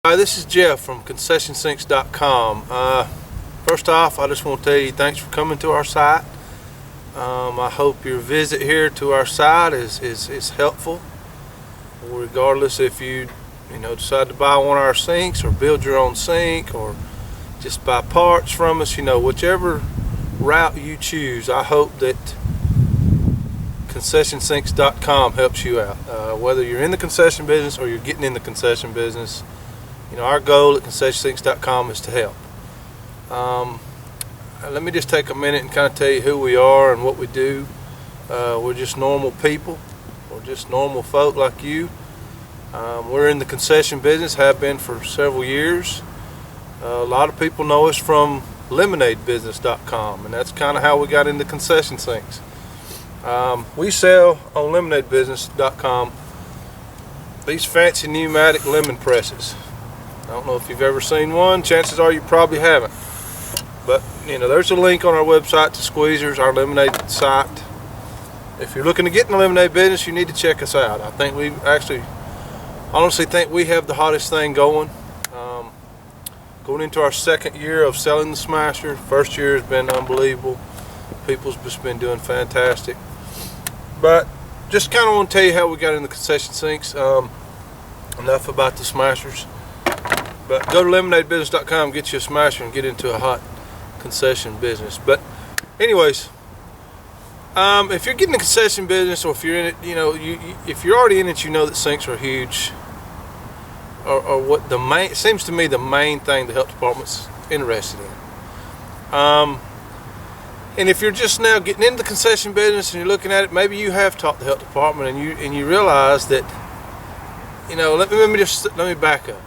Hi, this is Jeff from concessionsinks.com. First off, I just want to tell you thanks for coming to our site. I hope your visit here to our site is helpful, regardless if you decide to buy one of our sinks or build your own sink or just buy parts from us. Whichever route you choose, I hope that concessionsinks.com helps you out. Whether you're in the concession business or you're getting in the concession business, our goal at concessionsinks.com is to help. Let me just take a minute and kind of tell you who we are and what we do. We're just normal people. We're just normal folk like you. We're in the concession business, have been for several years. A lot of people know us from lemonadebusiness.com, and that's kind of how we got into concession sinks. We sell on lemonadebusiness.com these fancy pneumatic lemon presses. I don't know if you've ever seen one. Chances are you probably haven't. But there's a link on our website to Squeezers, our lemonade site. If you're looking to get in the lemonade business, you need to check us out. I think we honestly think we have the hottest thing going. Going into our second year of selling the Smasher. First year has been unbelievable. People's just been doing fantastic. But just kind of want to tell you how we got in the concession sinks. Enough about the Smashers. But go to lemonadebusiness.com, get you a Smasher, and get into a hot concession business. But anyways, if you're getting a concession business, or if you're in it, if you're already in it, you know that sinks are huge. Or what it seems to me the main thing the health department's interested in. And if you're just now getting into the concession business and you're looking at it, maybe you have taught the health department and you realize that let me back up.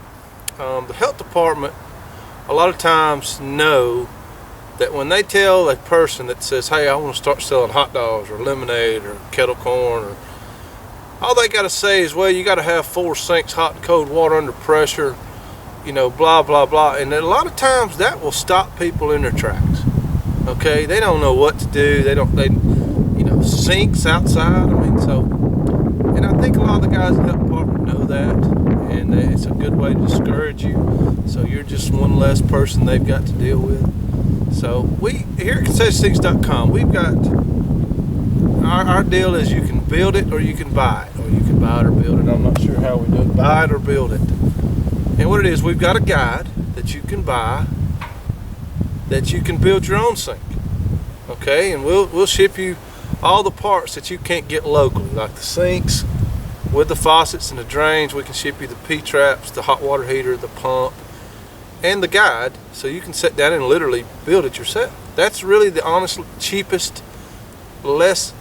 The health department a lot of times know that when they tell a person that says, hey, I want to start selling hot dogs or lemonade or kettle corn, or all they got to say is, well, you got to have 4 sinks, hot and cold water under pressure, blah blah blah. And a lot of times that will stop people in their tracks. Okay, they don't know what to do. They sinks outside. And I think a lot of the guys in the health department know that, and it's a good way to discourage you. So you're just one less person they've got to deal with. So we here at concessionsinks.com, we've got our deal is you can build it or you can buy it, or you can buy it or build it. I'm not sure how we do it. Buy it or build it. And what it is, we've got a guide that you can buy, that you can build your own sink. Okay, and we'll ship you all the parts that you can't get locally, like the sinks with the faucets and the drains. We can ship you the P-traps, the hot water heater, the pump, and the guide, so you can sit down and literally build it yourself. That's really the honest, cheapest, most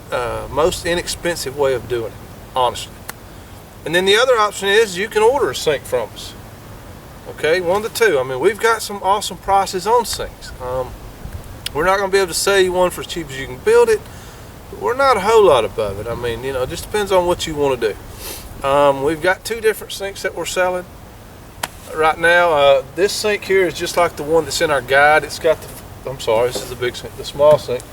inexpensive way of doing it, honestly. And then the other option is you can order a sink from us. Okay, one of the two. We've got some awesome prices on sinks. We're not going to be able to sell you one for as cheap as you can build it, but we're not a whole lot above it. It just depends on what you want to do. We've got 2 different sinks that we're selling right now. This sink here is just like the one that's in our guide. It's got this is the big sink, the small sink.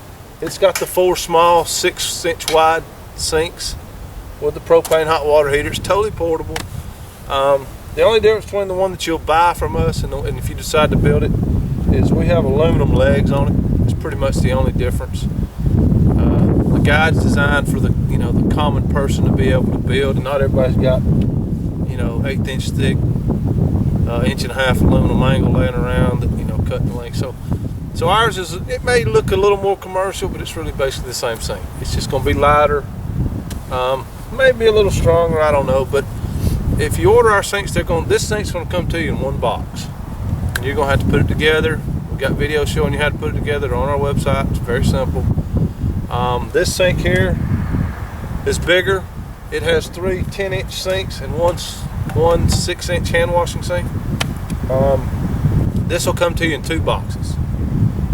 It's got the 4 small 6-inch wide sinks with the propane hot water heater. It's totally portable. The only difference between the one that you'll buy from us and if you decide to build it is we have aluminum legs on it. It's pretty much the only difference. The guide's designed for the common person to be able to build, and not everybody's got 1/8 thick, 1.5 inch aluminum angle laying around that cutting the length. So ours it may look a little more commercial, but it's really basically the same thing. It's just going to be lighter, maybe a little stronger, I don't know. But if you order our sinks, this sink's going to come to you in one box, and you're going to have to put it together. We've got videos showing you how to put it together on our website. It's very simple. This sink here is bigger. It has 3 10-inch sinks and one 6-inch hand washing sink. This will come to you in 2 boxes.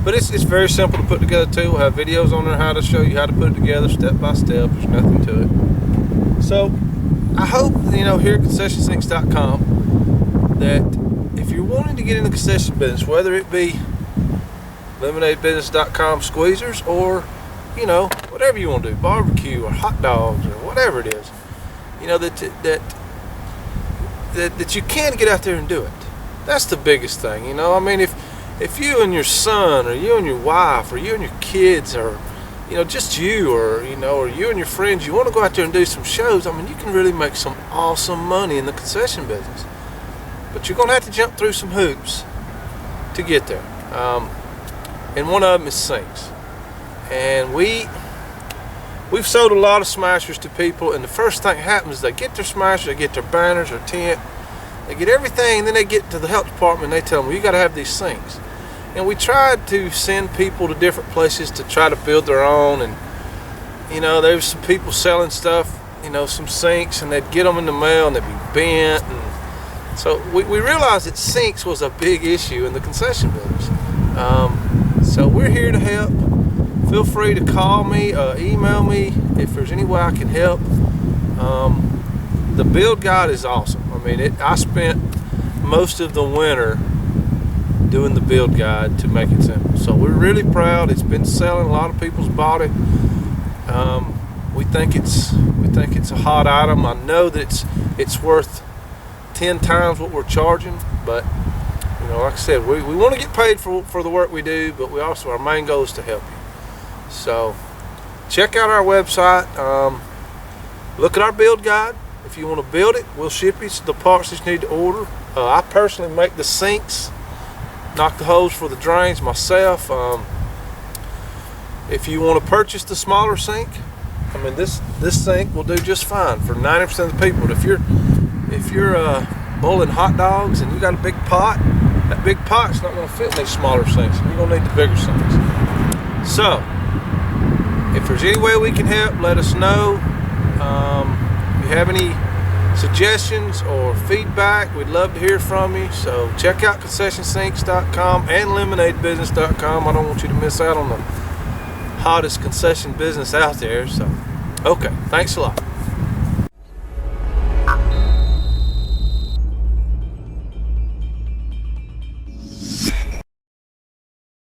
But it's very simple to put together too. We'll have videos on there how to show you how to put it together step by step. There's nothing to it. So I hope here at concessionsinks.com that if you're wanting to get in the concession business, whether it be lemonadebusiness.com Squeezers or whatever you want to do, barbecue or hot dogs or whatever it is, that you can get out there and do it. That's the biggest thing, you know. I mean, if you and your son, or you and your wife, or you and your kids, or just you, or or you and your friends, you want to go out there and do some shows, I mean, you can really make some awesome money in the concession business. But you're gonna have to jump through some hoops to get there. And one of them is sinks. And we've sold a lot of smashers to people, and the first thing that happens is they get their smashers, they get their banners, their tent, they get everything, and then they get to the health department and they tell them, well, you got to have these sinks. And we tried to send people to different places to try to build their own, and there was some people selling stuff, some sinks, and they'd get them in the mail and they'd be bent, and so we realized that sinks was a big issue in the concession business. So we're here to help. Feel free to call me, email me if there's any way I can help. The build guide is awesome. I mean, I spent most of the winter doing the build guide to make it simple. So we're really proud. It's been selling. A lot of people's bought it. We think it's a hot item. I know that it's worth 10 times what we're charging, but like I said, we want to get paid for the work we do, but our main goal is to help you. So check out our website, look at our build guide. If you want to build it, we'll ship you the parts that you need to order. I personally make the sinks, knock the holes for the drains myself. If you want to purchase the smaller sink, I mean, this sink will do just fine for 90% of the people. But if you're boiling hot dogs and you got a big pot, that big pot's not going to fit in these smaller sinks. You're going to need the bigger sinks. So if there's any way we can help, let us know. If you have any suggestions or feedback, we'd love to hear from you. So check out concessionsinks.com and lemonadebusiness.com. I don't want you to miss out on the hottest concession business out there. So okay, thanks a lot.